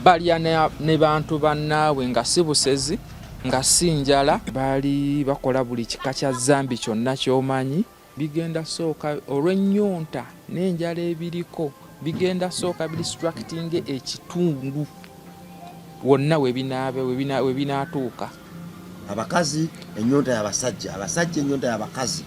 balya ne bantu bannaabwe nga si busezi nga si njala, bali bakola buli kika kya zambi kyonna ky'omanyi. Bigenda sooka olw'ennyonta n'enjala ebiriko, bigenda sooka distracting ekitundu wonna we binaatuuka. Abakazi ennyonta y'abasajja, abasajja ennyonta y'abakazi.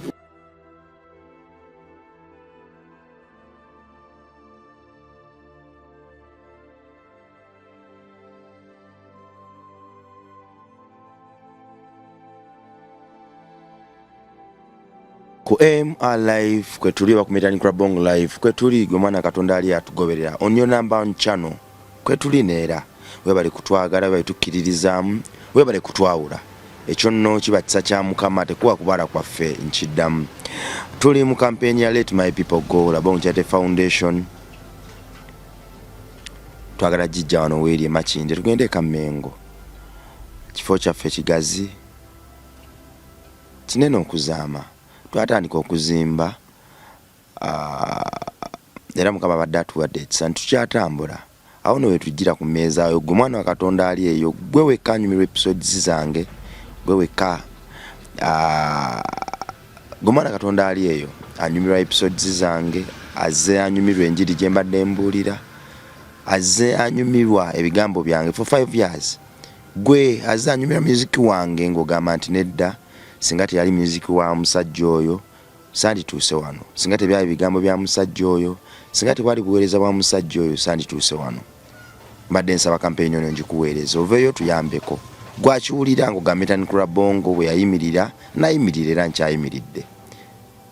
Ku MR Live kwetuli bakumetani kwa Bongo Live kwetuli gwe mwana Katonda ali atugoberera on your number on channel kwetuli neera we bali kutwagala bali tukiririzamu we bali kutwawula ekyo nno kibatisa kya Mukama tekuwa kubala kwaffe nkiddamu. Tuli mu campaign ya Let My People Go la Bongo Chate Foundation. Twagala jijja wano weeri Makinde tugende Kamengo, kifo kyaffe kigazi kinene okuzaama. Twatandika okuzimba era Mukama badde atuwadde ekisa tukyatambula. Awo ne wetujjira ku mmeeza ayo gwe mwana wa Katonda ali eyo gwe wekka anyumirwa episodes zange gwe wekka gwe mwana Katonda ali eyo anyumirwa episodes zange, azze anyumirwa enjiri gye mbadde mbuulira, azze anyumirwa ebigambo byange for 5 years. Gwe azze anyumirwa music wange ng'ogamba nti nedda singa teyali music wa musajja oyo sandituuse wano, singa tebyali bigambo bya musajja oyo, singa tebwali buweereza bwa musajja oyo sandituuse wano. Mbadde nsaba campaign eno ngikuweereza oveeyo tuyambeko. Gwakiwulira ng'ogamba Metani Club Bongo bwe yayimirira nayimirira era nkyayimiridde.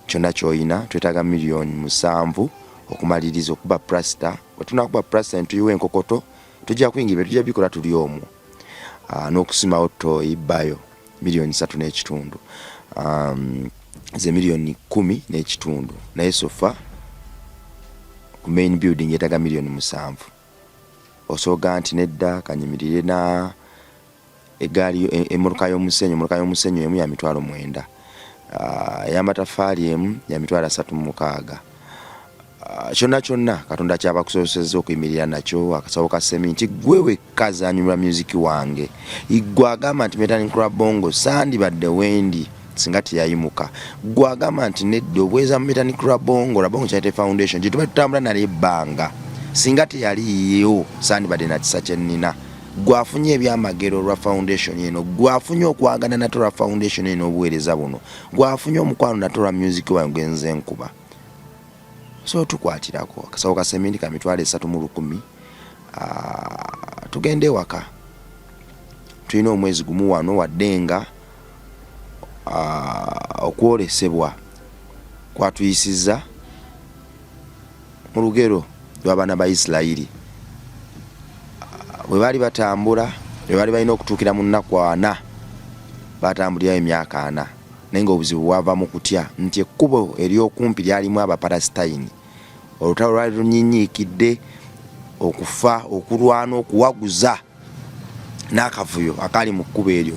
Kyonna ky'oyina twetaaga $7,000,000 okumaliriza okuba plasta. Bwe tunakuba plasta ntuyiwa enkokoto tujja kuyingira tujja bikola tuli omwo n'okusimawo toyi bayo $3,250,000 ze $10,000,000 naye sofa ku main building yetaga $7,000,000. Osoga nti nedda kanyimirire na egaali emmotoka y'omusenyu emu ya $9,000, y'amatafaali emu ya $36,000. Kyonna Katonda kyaba kusobozesezza okuyimirira nakyo akasawo ka seminti gwe wekka zanyumira music wange. Igwe agamba nti Metani Club Bongo sandibadde wendi singa teyayimuka. Gwe agamba nti nedda obweza Metani Club Bongo la Bongo Chate Foundation gye tuba tutambula nali ebbanga singa teyaliyo sandibadde na kisa kye nnina. Gwafunye ebyamagero lwa foundation eno, gwafunye okwagana nato lwa foundation eno obuweereza buno, gwafunye omukwano nato lwa music wange nze nkuba. So tukwatirako akasawo ka seminti ka $3,10,000 tugende waka. Tulina omwezi gumu wano waddenga okwolesebwa kwatuyisizza mu lugero lw'abaana ba Isirayiri bwe baali batambula, bwe baali balina okutuukira mu nnaku 4 batambulirayo emyaka 4 naye ng'obuzibu bwava mu kutya nti ekkubo ery'okumpi lyalimu Abapalesitayini. Olutalo lwali lunyinyiikidde okufa, okulwana, okuwaguza n'akavuyo akali mu kkubo eryo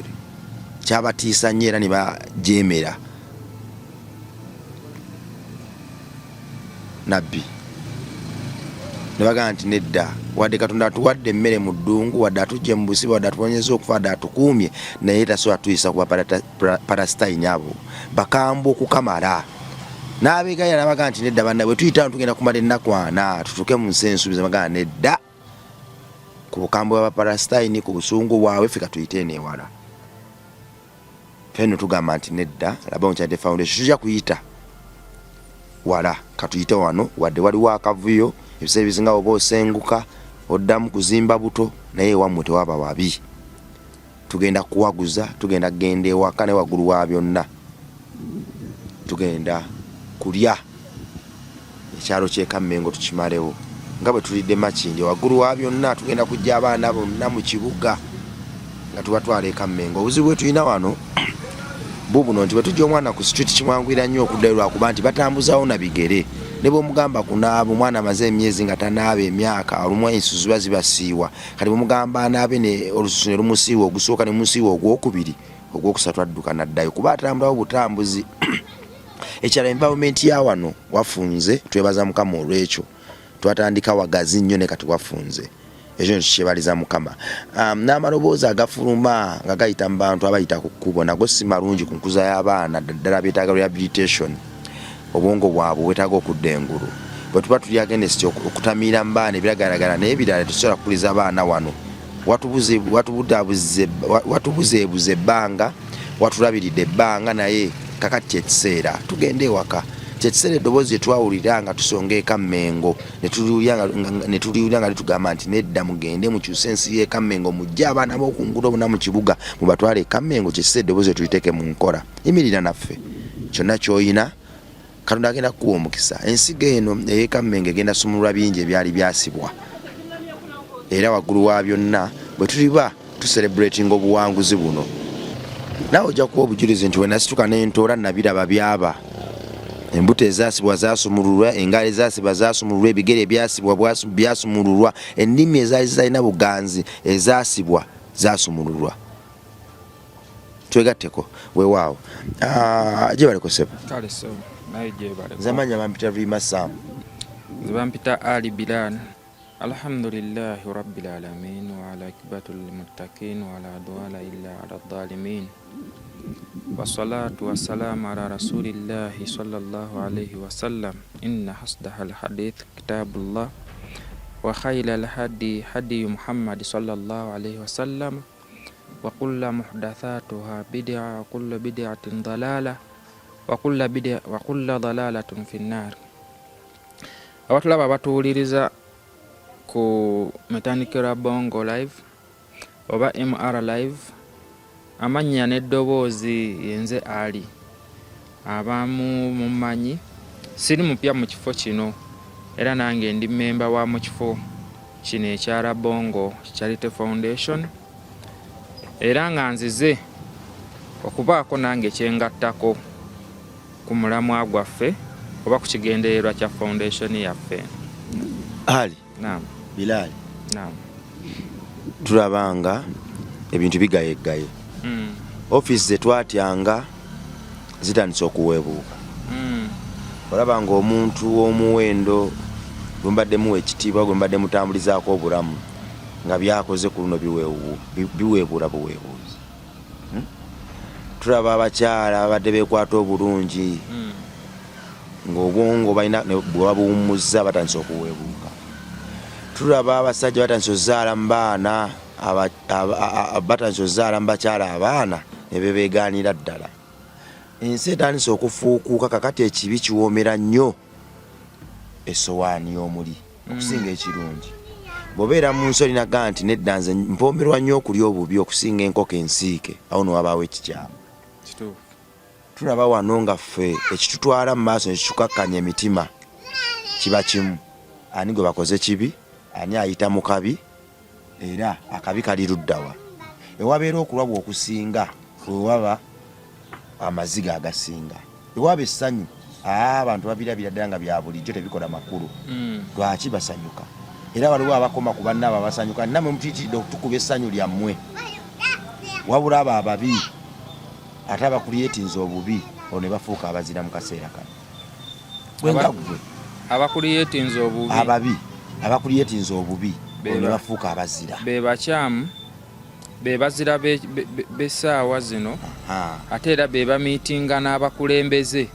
kyabatiisa nnyo era ne bajeemera. Nabbi ne bagamba nti nedda wadde Katonda atuwadde emmere mu ddungu, wadde atujje mu busibe, wadde atuponyeza okufa, wadde atukuumye naye tasobola tuyisa kuba Palesitayini abo bakambwe okukamala. N'abeegayira n'abagamba nti nedda banna bwe tuyitawo tugenda kumala ennaku 4 tutuuke mu nsi ensuubiza. Bagamba nedda ku bukambwe bw'Abapalesitayini, ku busungu bwabwe ffe katuyite neewala. Fenno tugamba nti nedda la Bongo Chate Foundation tujja kuyita wala katuyite wano wadde waliwo akavuyo ebiseera ebisinga oba osenguka oddamu kuzimba buto naye wammwe tewaba wabi. Tugenda kuwaguza, tugenda kugenda ewaka ne waggulu wa byonna tugenda kulya ekyalo ky'e Kamengo tukimalewo nga bwe tulidde Makindye. Waggulu wa byonna tugenda kujja abaana bonna mu kibuga nga tubatwala e Kamengo. Obuzibu bwe tulina wano bubuno nti bwe tujja omwana ku street kimwanguyira nnyo okuddayo lwakuba nti batambuzawo na bigere. Ne bw'omugamba kunaaba omwana amaze emyezi nga tanaaba emyaka olumu ensusu ziba zibasiiwa. Kati bw'omugamba anaabe ne olususu ne lumusiiwa ogusooka ne musiiwa ogwokubiri, ogwokusatu adduka n'addayo kuba atambulawo butambuzi. Ekyala environment ya wano wafunze, twebaza Mukama olw'ekyo. Twatandika wagazi nnyo ne kati wafunze. ekyo kyebaliza Mukama. N'amaloboozi agafuluma nga gayita mu bantu abayita ku kkubo nago si malungi ku nkuza y'abaana ddala beetaaga rehabilitation. Obwongo bwabwe bwetaaga okudda engulu. Bwe tuba tuli against okutamiira mu baana ebiragalagala n'ebirala tetusobola kukuliza abaana wano. Watubuzeebuze ebbanga, watulabiridde ebbanga naye kakati kyekiseera tugende ewaka. Kyekiseera eddoboozi lye twawulira nga tusonga eka Mmengo ne tuliwulira nga litugamba nti nedda mugende mukyuse ensi y'eka Mmengo mujje abaana b'oku nguudo bonna mu kibuga mubatwale eka Mmengo. Kyekiseera eddoboozi lye tuliteeke mu nkola. Yimirira naffe kyonna ky'oyina Katonda agenda kukuwa omukisa. Ensigo eno ey'eka Mmengo egenda sumulwa bingi ebyali byasibwa. Era waggulu wa byonna bwe tuliba tuselebratinga obuwanguzi buno naawe ojja kuba obujulizi nti wenasituka n'entoola nabiraba byaba. Embuto ezaasibwa zaasumululwa, engaali ezaasibwa zaasumululwa, ebigere ebyasibwa byasumululwa, ennimi ezaali zirina buganzi ezaasibwa zaasumululwa. Twegatteko weewaawo. Gye baleko ssebo. Kale so naye gye baleko. Nze manya bampita Rwima Sam. Nze bampita Ali Bilal. Alhamdulillahi rabbil alamin wa ala akibatul muttaqin wa ala adwala illa ala dhalimin. Wassalatu wassalamu ala rasulillahi sallallahu alayhi wa sallam. Inna hasdahal hadith kitabullah wa khaylal hadi Muhammad sallallahu alayhi wa sallam wa kullu muhdathatuha bid'a wa kullu bid'atin dalalah wa kullu dalalatin finnar. Abatulaba batuwuliriza ku Metanikera Bongo Live oba MR Live, amannya n'eddoboozi yenze Ali. Abamu mumanyi siri mupya mu kifo kino era nange ndi memba wa mu kifo kino ekya Bongo Charity Foundation, era nga nzize okubaako nange kyengattako ku mulamwa gwaffe oba ku kigendererwa kya foundation yaffe. Ali Naam. Bilal. Naam. Tulabanga ebintu bigayegaye. Office zetwatyanga zitandise okuweebuuka. Olabanga omuntu omuwendo gwe mbadde muwa ekitiibwa, gwe mbadde mutambulizaako obulamu nga byakoze ku luno biweebuula buweebuuzi. Tulaba abakyala abadde beekwata obulungi ng'obwongo balina bwe babuwummuzza batandise okuweebuuka. Tulaba abasajja batandise ozaala mu baana, batandise ozaala mu bakyala abaana ne beebeegaanira ddala. Ensi etandise okufuukuuka kakati ekibi kiwoomera nnyo essowaani y'omuli okusinga ekirungi. Bw'obeera mu nsi olinaga nti nedda nze mpoomerwa nnyo okulya obubi okusinga enkoko ensiike, awo newabaawo ekikyamu. Tulaba wano nga ffe ekitutwala mu maaso ne kitukakkanya emitima kiba kimu. Ani gwe bakoze kibi, ani ayita mu kabi, era akabi kali luddawa. Ewabeera okulabwa okusinga wewaba amaziga agasinga, ewaba essanyu abantu babirabira ddala nga bya bulijjo tebikola makulu. Lwaki basanyuka? Era waliwo abakoma ku bannaabo abasanyuka, nammwe mutiitiridde okutukuba essanyu lyammwe. Wabula abo ababi ate abakulyetinza obubi olwo ne bafuuka abazira mu kaseera kano. Bwengagwe abakulyetinza obubi, ababi abakulyetinza obubi olwo ne bafuuka abazira. Be bakyamu, be bazira b'essaawa zino, ate era be bamiitinga n'abakulembeze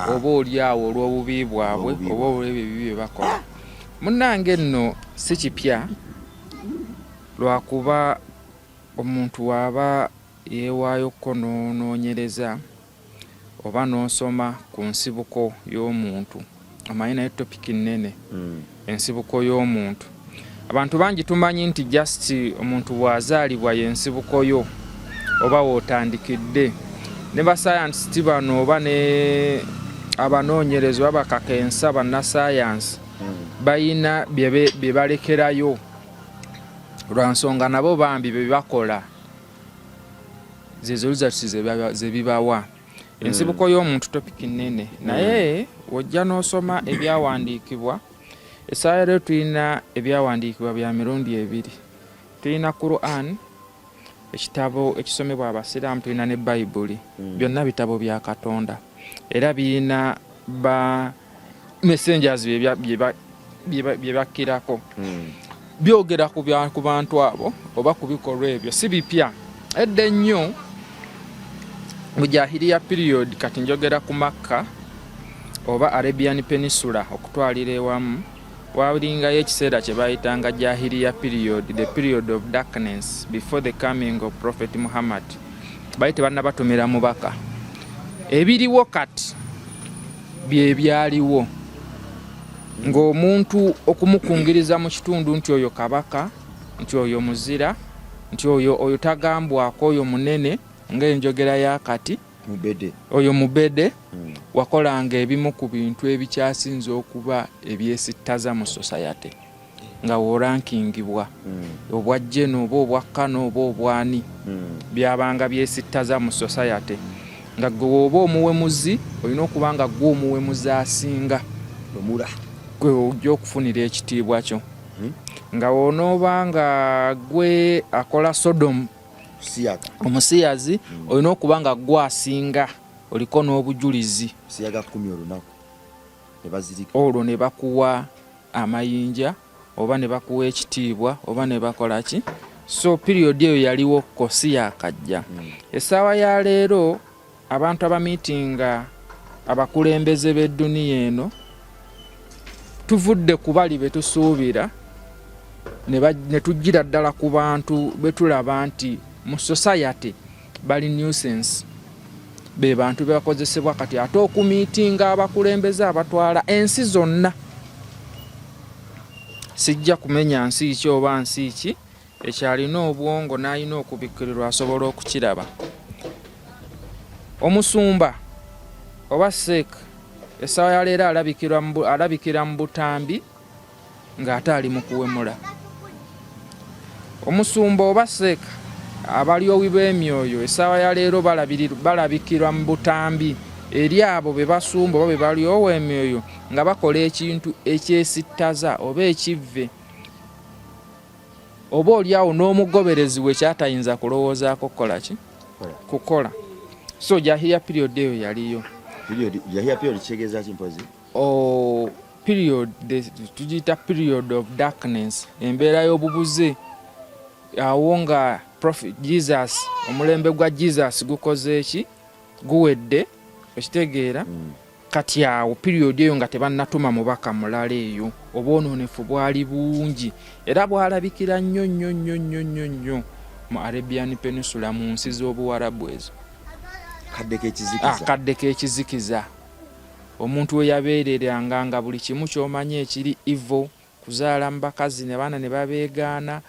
oba oliawo olw'obubi bwabwe oba olw'ebibi bye bakola. Munnange nno si kipya, lwakuba omuntu waba yeewaayokko n'onoonyereza oba n'osoma ku nsibuko y'omuntu, omanyi naye topiki nnene, ensibuko y'omuntu. Abantu bangi tumanyi nti just omuntu bw'azaalibwa y'ensibuko yo oba wootandikidde. Ne basayansi bano oba ne abanoonyereza oba bakakensa bannasayansi bayina bye balekerayo lwa nsonga nabo bambi bye bakola zezo ze bibawa. Ensibuko y'omuntu topiki nnene, naye wojja n'osoma ebyawandiikibwa. Essaawa leero tulina ebyawandiikibwa bya mirundi ebiri. Tulina Quran, ekitabo ekisomebwa abasiraamu, tulina ne Bayibuli. Byonna bitabo bya Katonda. Era birina ba messengers bye bakkirako. byogera ku bantu abo oba ku bikolwa ebyo si bipya. Edda ennyo mu Jahiliya period, kati njogera ku Makka oba Arabian Peninsula okutwalira ewamu, walingayo ekiseera kye bayitanga Jahiliya period, the period of darkness before the coming of Prophet Muhammad. Baite banna batumira mubaka. Ebiriwo kati bye byaliwo, ng'omuntu okumukungiriza mu kitundu nti oyo kabaka, nti oyo muzira, nti oyo tagambwako, oyo munene ng'enjogera yakati oyo mubede, wakolanga ebimu ku bintu ebikyasinze okuba ebyesittaza mu society nga worankingibwa obwajjeno oba obwakkano oba obwani byabanga byesittaza mu society, nga gwe oba omuwemuzi olina okuba nga gwe omuwemuzi asinga gwe ojja okufunira ekitiibwa kyo, nga wonooba nga gwe akola Sodom omusiyazi olina okuba nga gwe asinga, oliko n'obujulizi olwo ne bakuwa amayinja oba ne bakuwa ekitiibwa oba ne bakola ki. So period eyo yaliwo ko si yakajja. Essaawa ya leero abantu abamiitinga abakulembeze b'edduniya eno tuvudde ku bali be tusuubira ne tujjira ddala ku bantu betulaba nti mu society bali nuisance, be bantu bebakozesebwa kati ate okumiitinga abakulembeze abatwala ensi zonna. Sijja kumenya nsi ki oba nsi ki ekyalina obwongo n'alina okubikkirirwa asobola okukiraba. Omusumba oba seeka essaawa ya leero alabikira mu butambi ng'ate ali mu kuwemula. Omusumba oba seeka abalyowi b'emyoyo essaawa ya leero balabikirwa mu butambi eri abo be basumba oba be balyowa emyoyo nga bakola ekintu ekyesittaza oba ekivve, oba oliawo n'omugoberezi we kyatayinza kulowoozaako kukola. So Jahiliya period eyo yaliyo. Jahiliya period kitegeeza ki mpozi? Period tugiyita period of darkness, embeera y'obubuze, awo nga Prophet Jesus, omulembe gwa Jesus gukoze eki guwedde, okitegeera. Kati awo period eyo nga tebannatuma mubaka mulala eyo, obwonoonefu bwali bungi era bwalabikira nnyo mu Arabian Peninsula, mu nsi z'obuwarabu ezo. Kadde kekizikiza omuntu we yabeereranga nga buli kimu ky'omanya ekiri evil, kuzaala mu bakazi ne baana ne babeegaana,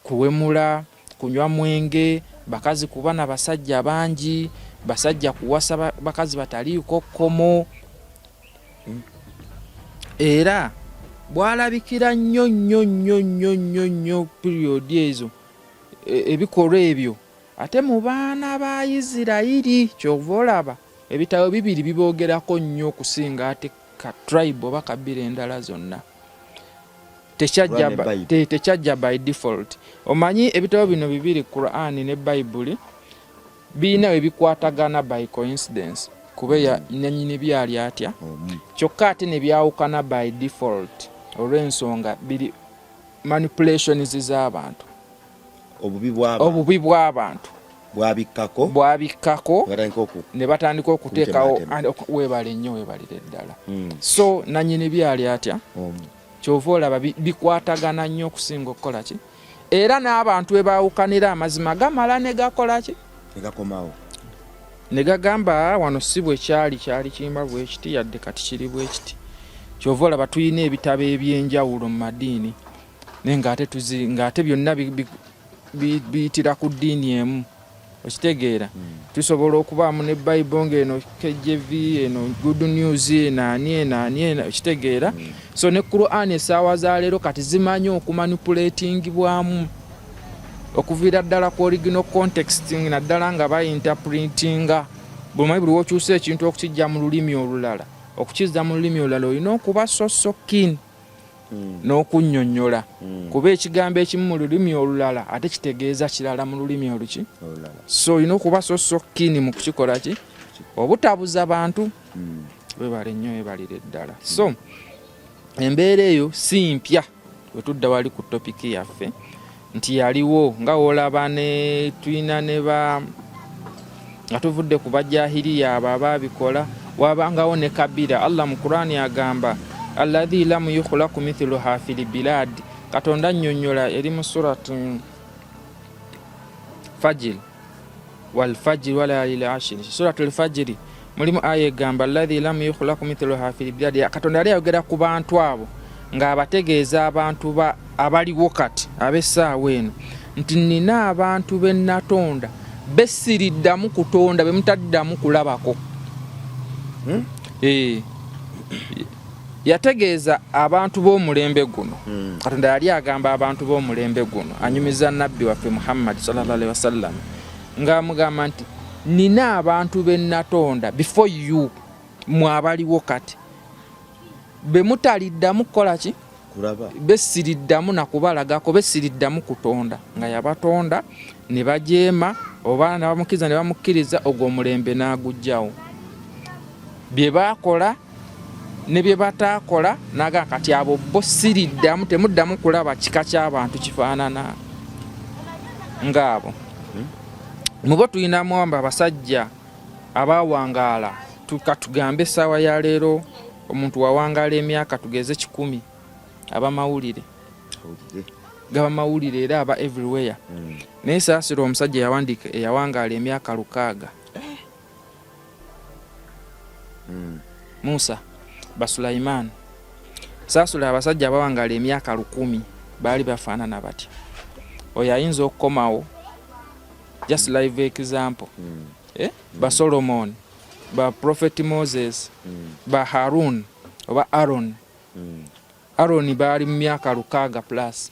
kuwemula, kunywa mwenge, bakazi kuba na basajja bangi, basajja kuwasa bakazi bataliiko kkomo. Era bwalabikira nnyo period ezo ebikolwa ebyo. Ate mu baana ba Isirayiri kyova olaba ebitabo bibiri biboogerako nnyo okusinga ate ka tribe oba kabira endala zonna. Tekyajja by default. Omanyi ebitabo bino bibiri, Quran ne Bible, birina we bikwatagana by coincidence, kuba nannyini byali atya, kyokka ate ne byawukana by default olw'ensonga biri manipulations z'abantu. Obubi bw'abantu bwabikkako ne batandika okuteekawo weebale nnyo, weebalire ddala. So nannyini byali atya, kyova olaba bikwatagana nnyo okusinga okukola ki. Era n'abantu we baawukanira amazima gamala ne gakola ki, ne gagamba wano si bwe kyali kiyimba bwe kiti yadde kati kiri bwe kiti. Kyova olaba tulina ebitabo eby'enjawulo mu madiini naye ng'ate byonna biyitira ku ddiini emu, okitegeera. Tusobola okubaamu ne Bible ng'eno KJV, eno Good News, eno okitegeera. So ne Quran essaawa za leero kati zimanyi okumanipulatingibwamu okuviira ddala ku original context, naddala nga bayinterpretinga. Buli wokyusa ekintu okukijja mu lulimi olulala, okukizza mu lulimi olulala olina okuba so keen n'okunnyonnyola, kuba ekigambo ekimu mu lulimi olulala ate kitegeeza kirala mu lulimi oluki. So olina okuba so keen mu kukikola ki, obutabuza bantu. Weebale nnyo, weebalire ddala. So embeera eyo si mpya wetudda wali ku topiki yaffe nti yaliwo nga olaba ne tuyina ne ba nga tuvudde ku bajahiliya abo ababikola wabangawo ne kabira. Allah mu Qur'ani agamba alladhi lam yukhlaqu mithluha fil bilad. Katonda annyonnyola eri mu surati Fajr wal fajr wa layalil ashr. Suratul Fajr mulimu aya egamba alladhi lam yukhlaqu mithluha fil bilad. Katonda yali ayogera ku bantu abo ng'abategeeza abantu abaliwo kati ab'essaawa eno nti nina abantu be natonda besiriddamu kutonda be mutaddamu kulabako. Yategeeza abantu b'omulembe guno. Katonda yali agamba abantu b'omulembe guno anyumiza nabbi waffe Muhammad sallallahu alaihi wasallam ng'amugamba nti nina abantu be natonda before you mwabaliwo kati be mutaliddamu kukola ki kulaba besiriddamu nakubalagako besiriddamu kutonda nga yabatonda ne bajeema oba nabamukkiriza ne bamukkiriza ogwo omulembe n'agujjawo bye bakola ne bye bataakola naga kati abo bo siriddamu temuddamu kulaba kika ky'abantu kifaanana ng'abo. Mubo tulinamu abasajja abawangaala tugambe essaawa ya leero omuntu wawangaala emyaka tugeze 10 abamawulire gabamawulire era aba everywhere. Naye Saasira omusajja yawandika eyawangaala emyaka 600 Musa Basulaiman Saasira abasajja abawangaala emyaka 1000 baali bafaanana batya. Oyo ayinza okukomawo just live example ba Solomon ba Prophet Moses ba Harun oba Aaron. Aaron baali mu myaka 600 plus.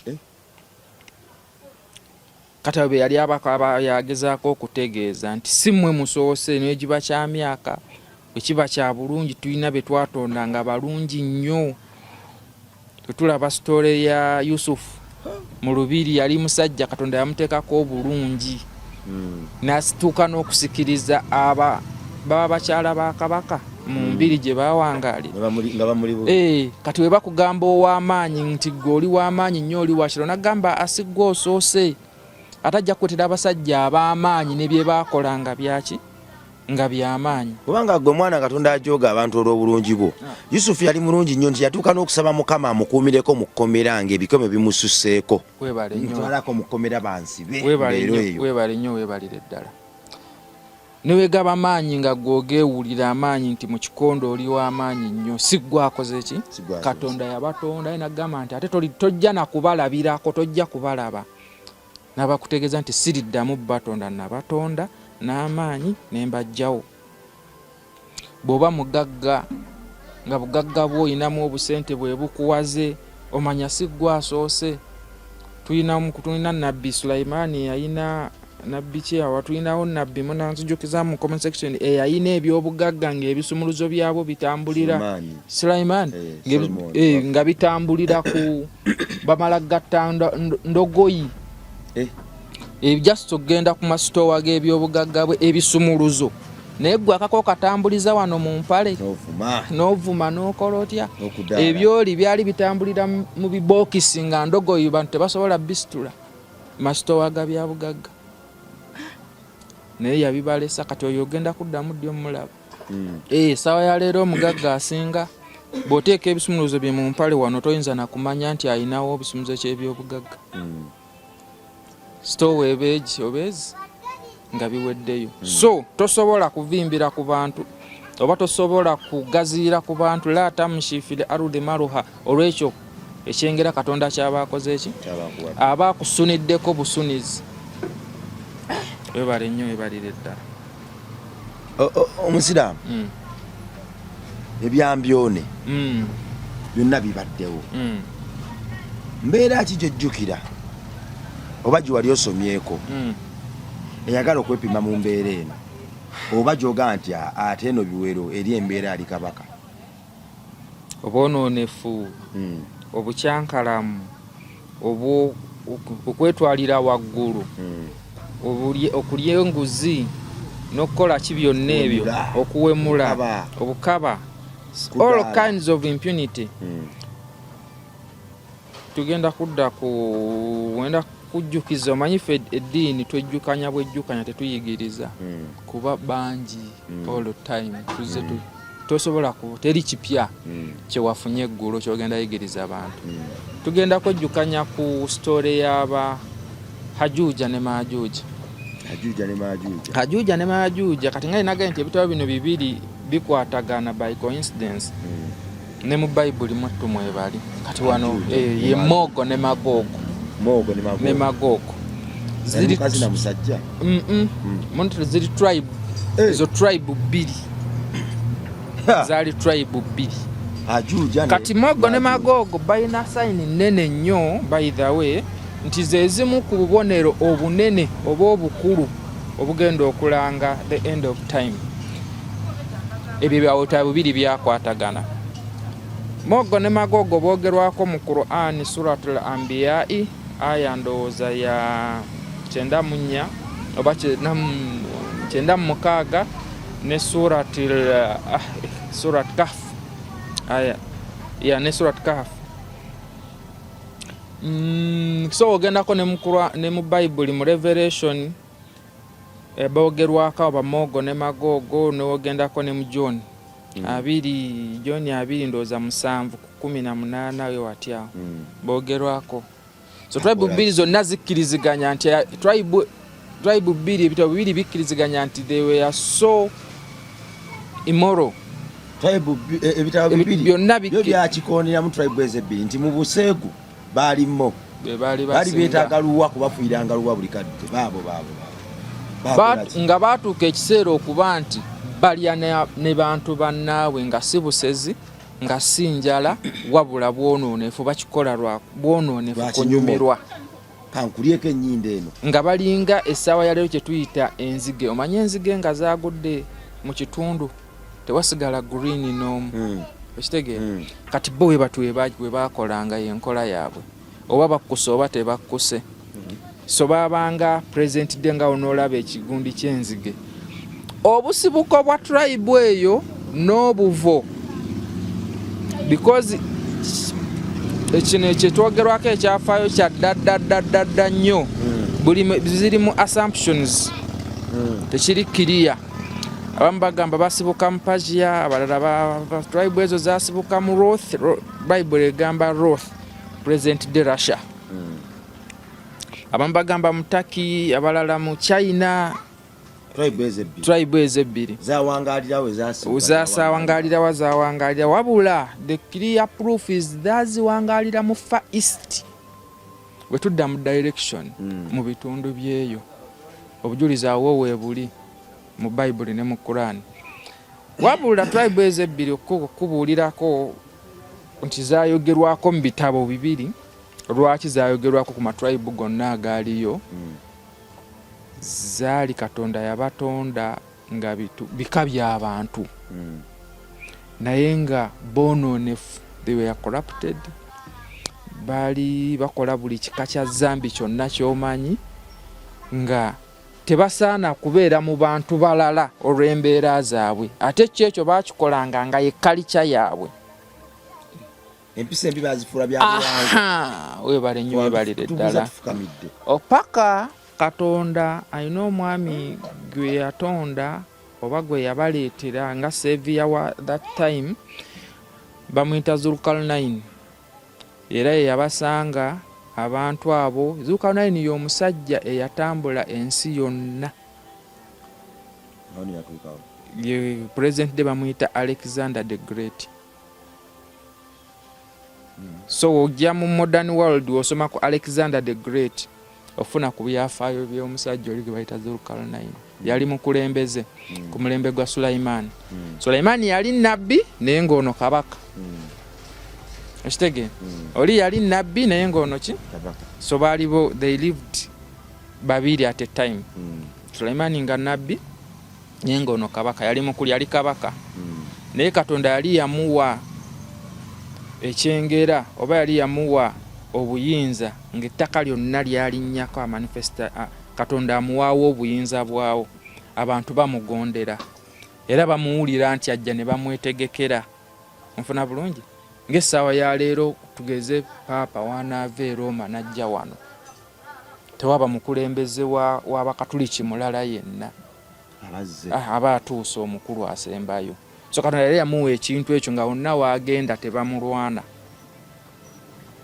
Kati abe yali abaka yagezaako okutegeeza nti si mmwe musoose n'ekiba kya myaka ekiba kya bulungi tulina be twatonda nga balungi nnyo. Tetulaba story ya Yusuf mu lubiri yali musajja Katonda yamuteekako obulungi n'asituuka n'okusikiriza baba bakyala ba kabaka mu mbiri gye bawangaali kati we bakugamba ow'amaanyi nti gwe oli w'amaanyi nnyo oli wakiro nagamba asigwa osoose atajja kukwetera abasajja ab'amaanyi ne bye baakola nga byaki nga byamaanyi kubanga gwe mwana Katonda ajooga abantu olw'obulungi bwo. Yusufu yali mulungi nnyo nti yatuuka n'okusaba Mukama amukuumireko mu kkomera ng'ebikome bimususseeko ntwalako mu kkomera bansibe. Weebale nnyo weebalire ddala newegaba amaanyi nga gwogeewulira amaanyi nti mu kikondo oli w'amaanyi nnyo si gwe akoze ki Katonda yabatonda nagamba nti ate tojja nakubalabirako tojja kubalaba nabakutegeeza nti siriddamu batonda nabatonda n'amaanyi ne mbajjawo. Bw'oba mugagga nga bugagga bwo oyinamu obusente bwe bukuwaze omanya si gwe asoose. Tulina nabbi Sulaimaani yayina nabbi kyawa tulinawo nabbi munanzijukiza mu comment section yayina ebyobugagga ng'ebisumuluzo byabo bitambulira Sulaiman nga bitambulira ku bamala gatta ndogoyi just ogenda ku masitowa g'ebyobugagga bwe ebisumuluzo naye gwe akako katambuliza wano mu mpale n'ovuma n'okola otya ebyoli byali bitambulira mu bibokisi nga ndogoyi bantu tebasobola bisitula masitowa ga byabugagga naye yabibalesa kati oyo ogenda kuddamu ddyo mulaba. Sawa ya leero omugagga asinga bw'oteeka ebisumuluzo bye mu mpale wano toyinza nakumanya nti ayinawo ebisumuluzo ky'ebyobugagga. Stowe obeezi nga biweddeyo. So tosobola kuvimbira ku bantu oba tosobola kugaziira ku bantu la tamshi fil ardi maruha. Olwekyo ekyengera Katonda kyabaakoze eki abaakusuniddeko busunizi. Webale nnyo webalire ddala. Omusiraamu ebyambyone byonna bibaddewo. Mbeera ki gyojjukira oba gye wali osomyeko eyagala okwepima mu mbeera eno oba gy'ogaa nti ate eno biwero eri embeera ali kabaka? Obwonoonefu obukyankalamu okwetwalira waggulu okulya enguzi n'okukola ki byonna ebyo okuwemula obukaba all kinds of impunity. tugenda kudda ku wenda kujjukiza omanyi ffe eddiini twejjukanya bwejjukanya tetuyigiriza kuba bangi all the time tuze tosobola teri kipya kyewafunye eggulo kyogenda yigiriza abantu tugenda kwejjukanya ku story y'aba Hajuja ne Majuja. Hajuja ne Majuja kati nga inaga nti ebitabo bino bibiri bikwatagana by coincidence ne mu Bible mwattu mwebali kati wano ye Mogo ne Magogo. Ne Magogo ziri kazi na musajja muntu ziri tribe zo tribe bbiri zali tribe bbiri Hajuja kati Mogo ne Magogo bayina sign nene nnyo by the way nti zezimu ku bubonero obunene oba obukulu obugenda okulanga the end of time. Ebyo byawota bibiri byakwatagana. Mogo ne Magogo boogerwako mu Qur'an Suratul Anbiya aya ndowooza ya 94 oba 96 ne Surat Kahf aya ya ne Surat Kahf. So ogendako ne mu Bible mu Revelation boogerwako aba Mogo ne Magogo ne ogendako ne mu John John 2 ndowooza 7:18 we watya boogerwako. So tribe bbiri zonna zikkiriziganya nti tribe bbiri ebitabo bibiri bikkiriziganya nti they were so immoral. Tribe ebitabo bibiri byonna byakikoonera mu tribe ezebbiri nti mu buseegu baalimo bali beetaaga luwa kubafuiranga luwa buli kadde baabo nga baatuuka ekiseera okuba nti balya ne bantu bannaabwe nga si busezi nga si njala wabula bwonoonefu bakikola lwa bwonoonefu kunyumirwa. Kankulyeko ennyinda eno nga balinga essaawa ya leero kye tuyita enzige. Omanye enzige nga zaagudde mu kitundu tewasigala green n'omu okitegeera kati bo we baakolanga yenkola yaabwe oba bakkuse oba tebakkuse. So baabanga present day nga onoolaba ekigundi ky'enzige obusibuko bwa tribe eyo n'obuvo because ekino kyetwogerwako ekyafaayo kya ddadda nnyo zirimu assumptions tekiri kiriya. Abamu bagamba basibuka mu Persia, abalala tribe ezo zasibuka mu Roth. Bible egamba Roth present day Russia. Abamu bagamba mu Turkey, abalala mu China. Tribe ezebbiri zawangalira wabula the clear proof is zaziwangalira mu Far East bwe tudda mu direction mu bitundu byeyo obujulizi awo weebuli mu Bible ne mu Quran. Wabula tribe ezebbiri okubuulirako nti zayogerwako mu bitabo bibiri. Lwaki zayogerwako ku matribe gonna agaaliyo? Zaali Katonda yabatonda nga bika by'abantu naye nga bonoonefu, they were corrupted. Baali bakola buli kika kya zambi kyonna ky'omanyi nga tebasaana kubeera mu bantu balala olw'embeera zaabwe ate kyekyo baakikolanga nga ye kalica yaabwe. Empisa embi bazifuula byabuwangwa. Weebale nnyo weebalire ddala opaka Katonda alina omwami gwe yatonda oba gwe yabaleetera nga savior wa that time bamuyita Zulkarnain era ye yabasanga abantu abo. Zulkarnain y'omusajja eyatambula ensi yonna. Ye president de bamuyita Alexander the Great. So ojja mu modern world osoma ku Alexander the Great ofuna ku byafaayo by'omusajja oli gwe bayita Zulkarnain. Yali mukulembeze ku mulembe gwa Sulaiman. Sulaiman yali nabbi naye ng'ono kabaka. Ekitege oli yali nabbi naye ng'ono ki so baalibo they lived babiri at a time. Sulaiman nga nabbi naye ng'ono kabaka yali mukulu yali kabaka naye Katonda yali yamuwa ekyengera oba yali yamuwa obuyinza ng'ettaka lyonna lyalinnyako amanifesta. Katonda amuwaawo obuyinza bwawo abantu bamugondera era bamuwulira nti ajja ne bamwetegekera. Nfuna bulungi ng'essaawa ya leero tugeze paapa wanaava e Roma n'ajja wano tewaba mukulembeze w'abakatuliki mulala yenna aba atuuse omukulu asembayo. So Katonda yali yamuwa ekintu ekyo nga wonna waagenda tebamulwana,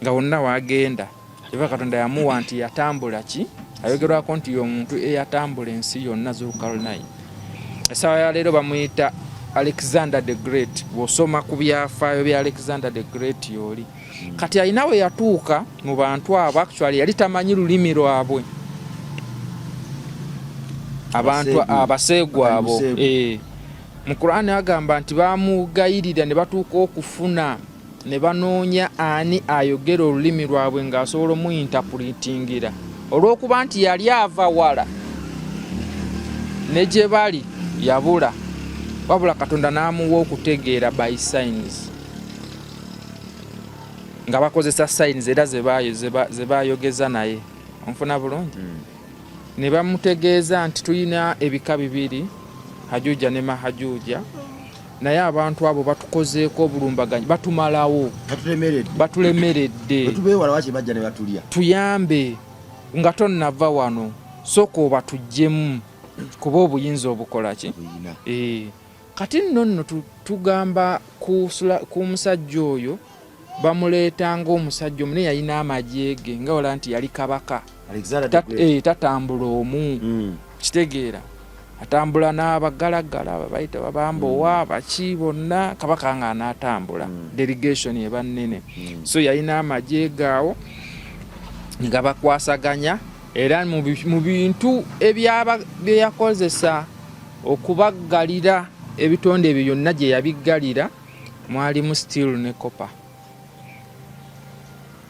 nga wonna waagenda eva Katonda yamuwa nti yatambula ki, ayogerwako nti y'omuntu eyatambula ensi yonna Zulkarnain. Essaawa ya leero bamuyita Alexander the Great. Bw'osoma ku byafaayo bya Alexander the Great yoli kati alina we yatuuka mu bantu abo actually yali tamanyi lulimi lwabwe, abantu abaseegu abo. Mu Qur'ani agamba nti bamugayirira ne batuuka okufuna ne banoonya ani ayogera olulimi lwabwe ng'asobola omuyintapulitingira, olw'okuba nti yali ava wala ne gye bali yabula, wabula Katonda n'amuwa okutegeera by signs, nga bakozesa signs era ze baayogeza naye. Onfuna bulungi? Ne bamutegeeza nti tulina ebika bibiri, Hajuja ne Mahajuja, naye abantu abo batukozeeko obulumbaganyi, batumalawo, batulemeredde, tuyambe nga tonnava wano, sooka obatuggyemu kuba obuyinza obukola ki. Kati nno tugamba ku musajja oyo bamuleeta ng'omusajja omu naye yalina amagye ge nga wala nti yali kabaka, tatambula omu, kitegeera atambula n'abagalagala bayita babambowa baki bonna, kabaka nga anaatambula delegation eba nnene. So yalina amagye gaawo nga bakwasaganya, era mu bintu bye yakozesa okubaggalira ebitonde ebyo byonna gye yabiggalira mwalimu steel ne copper.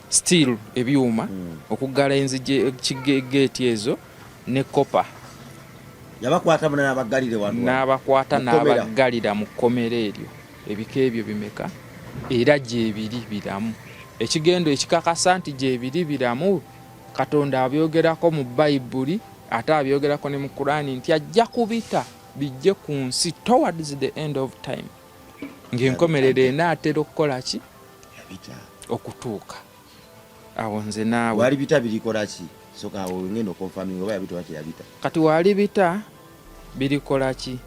Steel ebyuma okuggala enzigi kigeeti ezo, ne copper yabakwata n'abaggalire wano, n'abakwata n'abaggalira mu kkomera eryo. Ebika ebyo bimeka? Era gyebiri biramu. Ekigendo ekikakasa nti gyebiri biramu Katonda abyogerako mu Bayibuli, ate abyogerako ne mu Qur'ani nti ajja kubita bijje ku nsi towards the end of time, ng'enkomerero enaatera okukola ki? Okutuuka. Awo nze naawe wali bita birikola ki? Soka awo ngendo confirming oba yabita wati yabita. Kati wali bita birikola ki?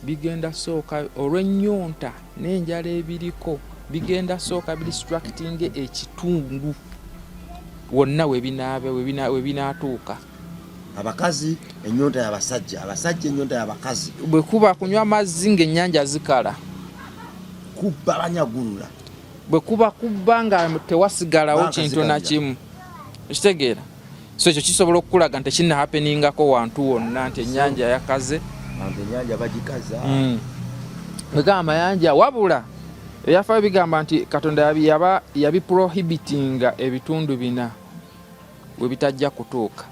Bigenda sooka olw'ennyonta n'enjala ebiriko, bigenda sooka distracting ekitundu wonna we binaatuuka. Abakazi ennyonta y'abasajja, abasajja ennyonta y'abakazi. Bwe kuba kunywa amazzi ng'ennyanja zikala, kubba banyagulula, bwe kuba kubba nga tewasigalawo kintu na kimu, ekitegeera. So ekyo kisobola okukulaga nti kinna happeningako wantu wonna nti ennyanja yakaze, ennyanja bagikaza. Bwegamba amayanja wabula ebyafaayo bigamba nti Katonda yabiprohibitinga ebitundu bina we bitajja kutuuka.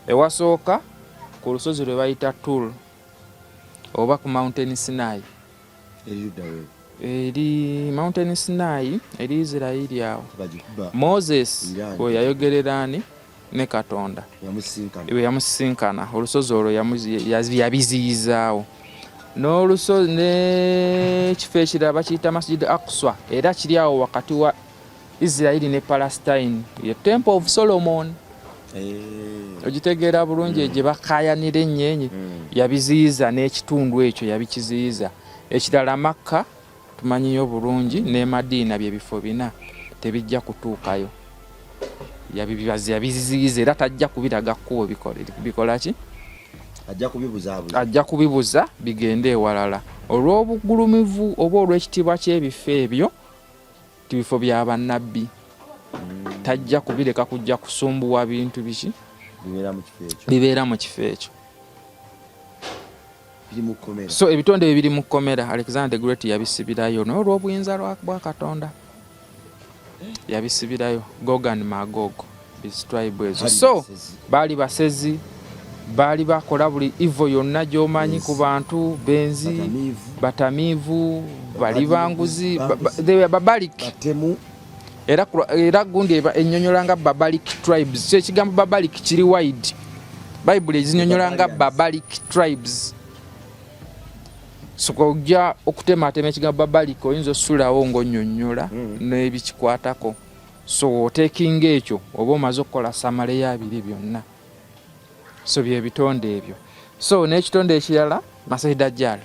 Ewasooka ku lusozi lwe bayita Tur oba ku Mountain Sinai, eri Mountain Sinai eri Isirairi awo, Moses we yayogerera ani ne Katonda we yamusisinkana, olusozi olwo yabiziyizaawo. N'olusozi n'ekifo ekirala bakiyita Masjid Aqsa, era kiri awo wakati wa Isirairi ne Palestine, ye Temple of Solomon. Ogitegeera bulungi, gye bakaayanira ennyenye, yabiziyiza n'ekitundu ekyo yabikiziyiza. Ekirala Makka tumanyiyo bulungi, ne Madina bye bifo bina tebijja kutuukayo, yabiziyiza era tajja kubiraga kkubo bikola ki? Ajja kubibuza bigende ewalala olw'obugulumivu oba olw'ekitiibwa ky'ebifo ebyo, tibifo bya bannabbi. Tajja kubireka kujja kusumbuwa bintu biki bibeera mu kifo ekyo. So ebitonde bibiri mu kkomera Alexander the Great yabisibirayo n'olw'obuyinza bwa Katonda, yabisibirayo Gog and Magog, tribe ezo. So baali basezi, baali bakola buli ivo yonna gy'omanyi ku bantu, benzi, batamiivu, bali banguzi, babalik. Era gundi ennyonnyola nga Babalik tribes. So ekigambo Babalik kiri wide, Bayibuli ezinyonnyola nga Babalik tribes. sokojja okutematema ekigambo babaliko oyinza osulawo ng'onnyonnyola n'ebikikwatako so oteekinga ekyo oba omaze okukola samale y'abiri byonna so bye bitonde ebyo so n'ekitonde ekirala Masihi Dajjal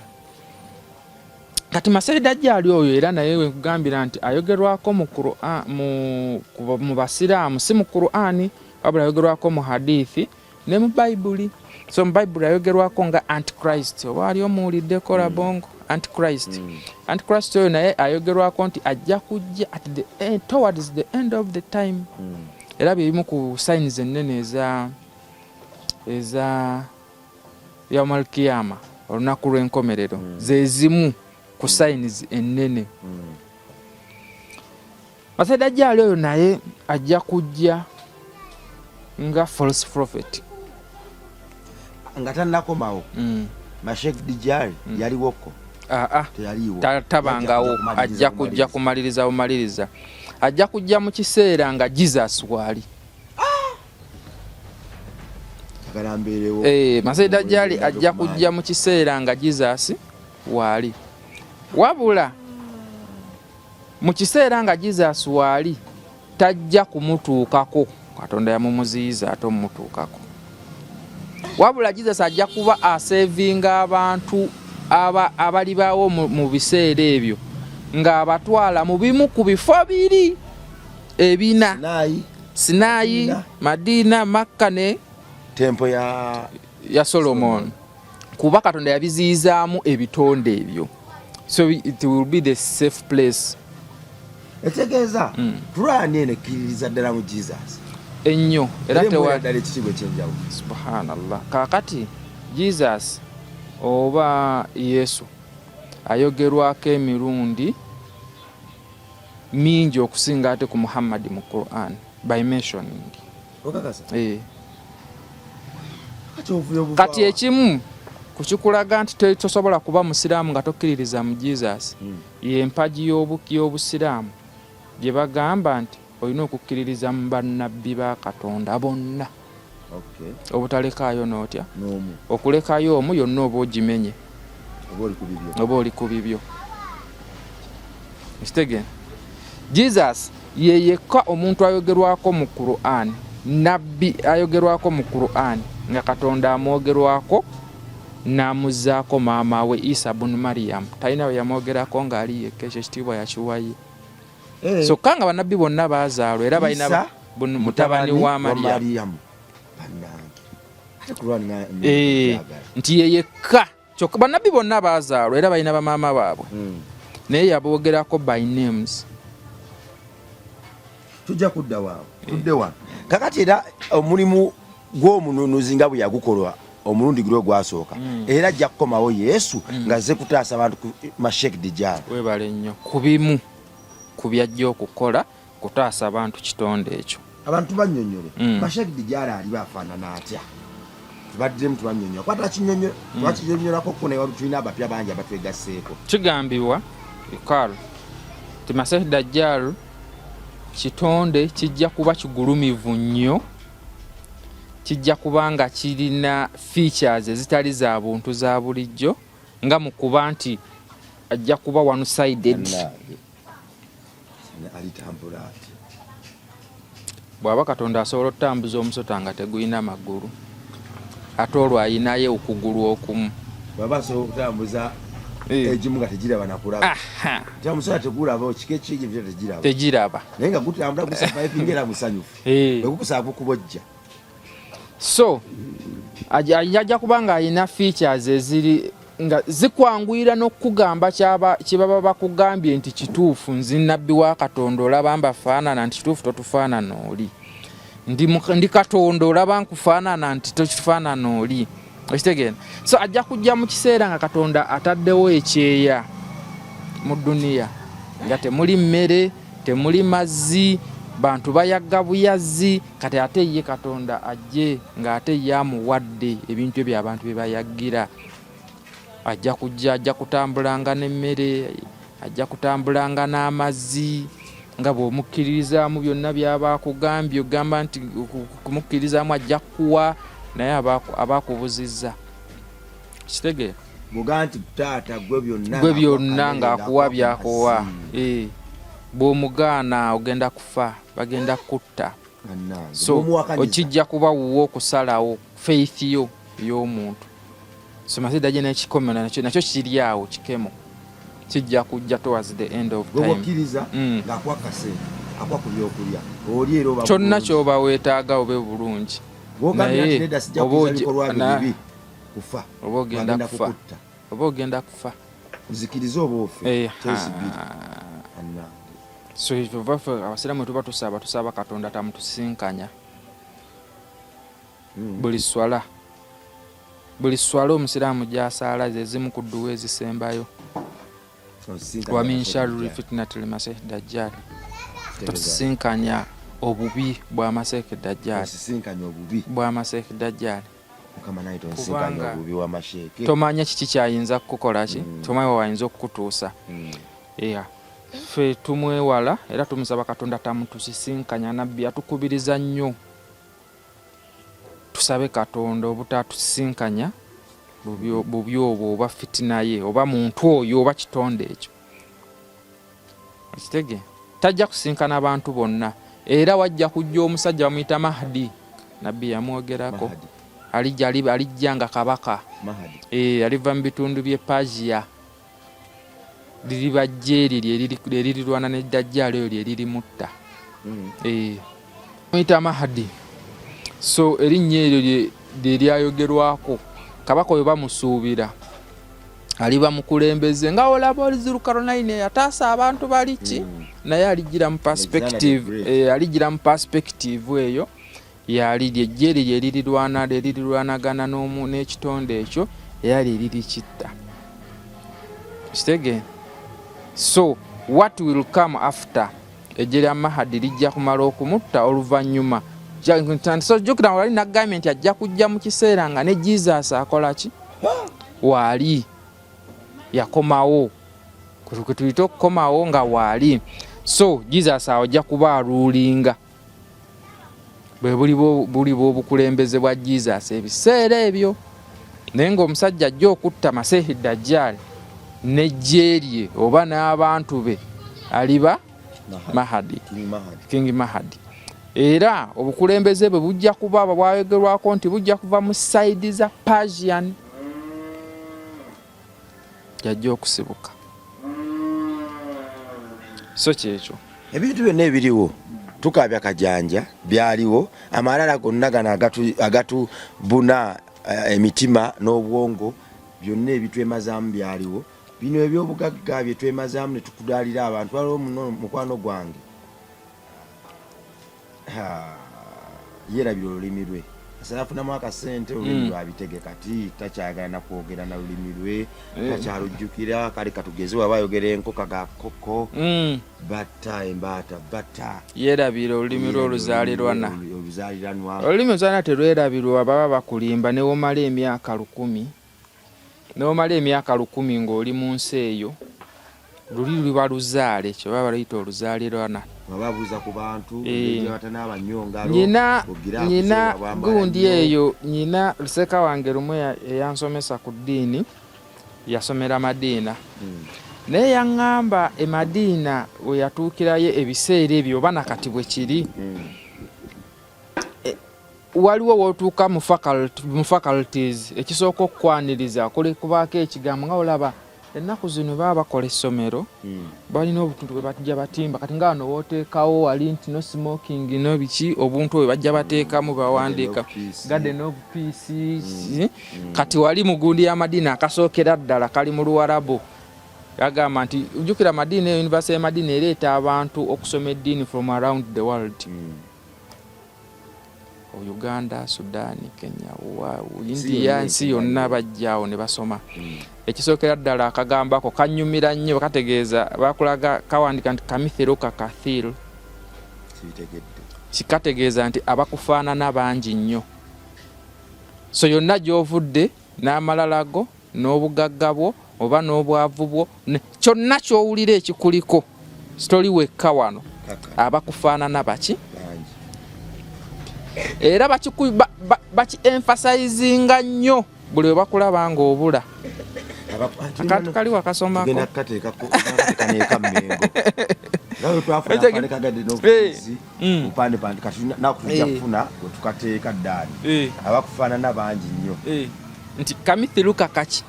kati Masihi Dajjal oyo era naye wekugambira nti ayogerwako mu Qur'an mu basiraamu si mu Qur'ani wabula ayogerwako mu hadithi ne mu Bayibuli so mu Bayibuli ayogerwako nga Antichrist oba ali omuwuliddeko labongo Antichrist oyo naye ayogerwako nti ajja kujja at the end, towards the end of the time era byebimu ku signs ennene eza Yawmal Qiyama olunaku lw'enkomerero zezimu ku signs ennene Masihi Dajjal oyo naye ajja kujja nga false prophet nga tannakomawo Masihi Dajjal yaliwoko tabangawo ajja kujja kumaliriza ajja kujja mu kiseera nga Jesus waali Masihi Dajjal ajja kujja mu kiseera nga Jesus waali wabula mu kiseera nga Jesus waali tajja kumutuukako Katonda yamumuziyiza ate omutuukako wabula Jesus ajja kuba asevinga abantu abalibaawo mu biseera ebyo ng'abatwala mu bimu ku bifo biri ebina Sinai, Madina, Makka ne tempo ya Solomon kuba Katonda yabiziyizaamu ebitonde ebyo so it will be the safe place etegeeza Qur'ani enekkiririza ddala mu Jesus ennyo era tewadala ekitiibwa ekyenjawulo subhanallah kakati Jesus oba Yesu ayogerwako emirundi mingi okusinga ate ku Muhammad mu Qur'an by mentioning kati ekimu kukikulaga nti tosobola kuba musiraamu nga tokkiririza mu Jesus y'empagi y'obusiraamu gye bagamba nti olina okukkiririza mu bannabbi ba Katonda bonna obutalekaayo n'otya okulekayo omu yonna oba ogimenye oba oli ku bibyo ekitege Jesus ye yekka omuntu ayogerwako mu Qur'an nabbi ayogerwako mu Qur'an nga Katonda amwogerwako n'amuzzaako maama we Isa bunu Maryam talina we yamwogerako ng'ali yekka ekyo ekitiibwa yakiwaye sokka nga bannabbi bonna baazaalwa era balina mutabani wa Maryam nti ye yekka kyokka bannabbi bonna baazaalwa era balina bamaama baabwe naye yaboogerako by names tujja kudda wano kakati era omulimu gw'omununuzi nga bwe yagukolwa omulundi gulwo gwasooka era ajja kukomawo Yesu nga azze kutaasa abantu ku Masihi Dajjal webale nnyo ku bimu ku byajja okukola kutaasa abantu kitonde ekyo abantu bannyonnyole Masihi Dajjal ali bafaanana atya tubaddemu tubanyonnyola kwata kinyonnyo twakinyonnyolako ko naye tulina abapya bangi abatwegasseeko kigambibwa Karl ti Masihi Dajjal kitonde kijja kuba kigulumivu nnyo kijja kuba nga kirina features ezitali za buntu za bulijjo nga mu kuba nti ajja kuba one sided bw'aba Katonda asobola okutambuza omusota nga tegulina magulu ate olwo ayinayo okugulu okumu bw'aba asobola okutambuza egimu nga tegiraba nakulaba nti omusota tegulaba kiki tegiraba naye nga gutambula gusafayipinga era musanyufu bwegukusaba kukubojja so ajja kuba nga alina features eziri nga zikwanguyira n'okugamba kye baba bakugambye nti kituufu nzi nabbi wa Katonda olaba mbafaanana nti kituufu totufaanana oli ndi Katonda olaba nkufaanana nti tokifaanana oli okitegeera so ajja kujja mu kiseera nga Katonda ataddewo ekyeya mu dduniya nga temuli mmere temuli mazzi bantu bayagga buyazi kati ate ye Katonda ajje nga ate yamuwadde ebintu ebyo abantu bye bayaggira ajja kujja ajja kutambulanga n'emmere ajja kutambulanga n'amazzi nga bw'omukkiririzaamu byonna by'abakugambye ogamba nti kumukkirizaamu ajja kuwa naye abakubuzizza kitegeera Muganti taata gwe byonna ng'akuwa byakuwa. Bw'omugaana ogenda kufa, bagenda kutta. So okijja kuba wuwo okusalawo faith yo y'omuntu. So Maseehida gye n'ekikomero nakyo kiri awo kikemo. Kijja kujja towards the end of time. Okkiriza ng'akuwa kaseera akwa ku byokulya. Oli era oba kyonna ky'oba weetaaga obe bulungi. Naye oba ogenda kufa. Uzikiriza oba ofe. So abasiraamu tuba tusaba Katonda tamutusinkanya. Buli swala omusiraamu gy'asaala ze zimu ku dduwa ezisembayo. Wa min sharri fitnatil masiih dajjal. Tusinkanya obubi bwa Masiih Dajjal. Bwa Masiih Dajjal. Tomanya kiki kyayinza kukola ki, tomanya wayinza okukutuusa. Ffe tumwewala era tumusaba Katonda tamutusisinkanya. Nabbi atukubiriza nnyo tusabe Katonda obutatusinkanya bubi obwo oba fitina ye oba muntu oyo oba kitonde ekyo. Kitege tajja kusinkana abantu bonna, era wajja kujja omusajja bamuyita Mahdi. Nabbi yamwogerako. Alijja nga kabaka. Aliva mu bitundu by'e Persia. Liriba jjeeri eririrwana ne Dajjal eyo lyeririmutta. Muyita Mahdi. So erinnya eryo lyayogerwako. Kabaka oyo bamusuubira aliba mukulembeze nga olaba oli Zulkarnaini yataasa abantu baliki naye aligira mu perspective eyo yali lyejjeeri lyeririrwanagana n'ekitonde ekyo eyali eririkitta. Kitege. So what will come after? Ejje lya Mahdi lijja kumala okumutta oluvannyuma. So jukira wali nagambye nti ajja kujja mu kiseera nga ne Jesus akola ki? Waali yakomawo. Tuyita okukomawo nga waali. So Jesus ajja kuba arulinga. Bwe buli obukulembeze bwa Jesus ebiseera ebyo. Naye ng'omusajja ajja okutta Masiih Dajjal n'ejje lye oba n'abantu be aliba Mahdi. King Mahdi. Era obukulembeze bwe bujja kuba bwayogerwako nti bujja kuva mu side za Persian. Jajja okusibuka. So kyekyo ebintu byonna ebiriwo tukaabya kajanja byaliwo, amalala gonna gano agatubuna emitima n'obwongo byonna ebitwemazaamu byaliwo. Bino ebyobugagga bye twemazaamu ne tukudaalira abantu. Waliwo mukwano gwange yerabira olulimi lwe asafunamu akasente olulimi lwabitege kati takyagala na kwogera na lulimi lwe takyalujjukira kale katugeze waba ayogera enkoko gakoko batta embaata batta yerabira olulimi lwe oluzaaliranwa. Olulimi oluzaaliranwa terwerabirwa baba bakulimba newomala emyaka 100 ng'oli mu nsi eyo luli luba luzaale kyo baba luyita oluzaaliranwa. Wababuuza ku bantu n'abanyonga nyina gundi eyo nyina luseka wange lumwe eyansomesa ku ddiini yasomera Madiina. Naye yaŋŋamba e Madiina we yatuukirayo ebiseera ebyo oba nakati bwe kiri. Waliwo wootuuka mu faculties ekisooka okukwaniriza kubaako ekigambo nga olaba ennaku zino baba bakola essomero balina obutundu bwe bajja batimba kati nga wano wooteekawo wali nti no smoking no biki obuntu bwe bajja bateekamu bawandiika garden of peace. Kati wali mu gundi ya Madiina akasookera ddala kali mu Luwarabu. Yagamba nti ujjukira Madiina University ya Madiina ereeta abantu okusoma eddiini from around the world. Uganda, Sudan, Kenya, India, nsi yonna bajjaawo ne basoma. Ekisookera ddala akagambako kanyumira nnyo kategeeza bakulaga kawandika nti kamithero kakathil. Kikategeeza nti abakufaanana bangi nnyo. So yonna gy'ovudde n'amalalago n'obugagga bwo oba n'obwavu bwo kyonna ky'owulira ekikuliko sitori wekka wano abakufaanana baki era baki emphasizinga nnyo buli we bakulaba ng'obula. akantu kaliwo akasomako genda kateekako kateeka Mengo nawe twafuna kagadde n'obufuzi upande pande nakutujja kufuna we tukateeka ddaani abakufaanana bangi nnyo nti kamithiru kakaki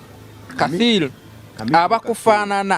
kathiru abakufaanana